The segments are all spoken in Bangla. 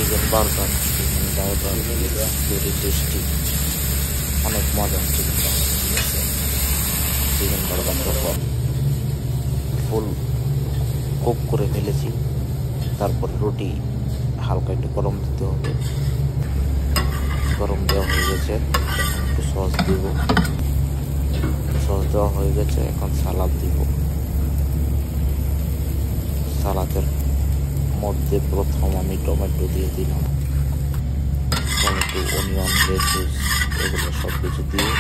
চিকেন বার্গার, ভেরি টেস্টি, অনেক মজা চিকেন বার্গার। ঠিক আছে, চিকেন বার্গারটা ফুল কুক করে ফেলেছি। তারপর রুটি হালকা একটু গরম দিতে হবে। গরম দেওয়া হয়ে গেছে, এখন একটু সস দিব। সস দেওয়া হয়ে গেছে, এখন সালাদ দিব। সালাদের মধ্যে প্রথম আমি টমেটো দিয়ে দিলাম। টমেটো, অনিয়ন, লেটুস এগুলো সব কিছু দিয়ে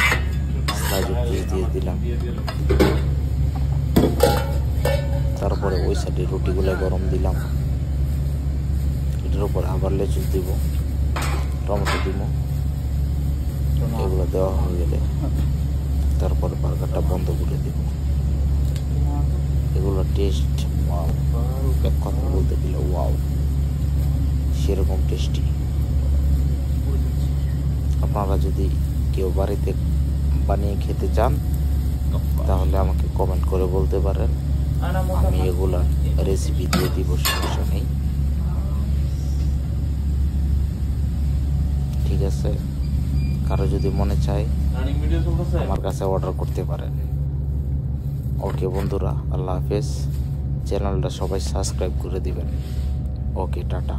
স্লাইসের পিস দিয়ে দিলাম। তারপরে ওই সাইডে রুটিগুলো গরম দিলাম। এটার উপর আবার লেচুস দিব, টমেটো দিব। এগুলো দেওয়া হয়ে গেলে তারপরে বার্গারটা বন্ধ করে দিব। এগুলো টেস্ট এক কথা বলতে গেলে ওয়াও, সেরকম টেস্টি। আপনারা যদি কেউ বাড়িতে বানিয়ে খেতে চান তাহলে আমাকে কমেন্ট করে বলতে পারেন, আমি এগুলা রেসিপি দিয়ে দিব, সমস্যা নেই। ঠিক আছে, কারো যদি মনে চায় আমার কাছে অর্ডার করতে পারেন। ওকে বন্ধুরা, আল্লাহ হাফেজ। চ্যানেলটা সবাই সাবস্ক্রাইব করে দিবেন। ওকে, টাটা।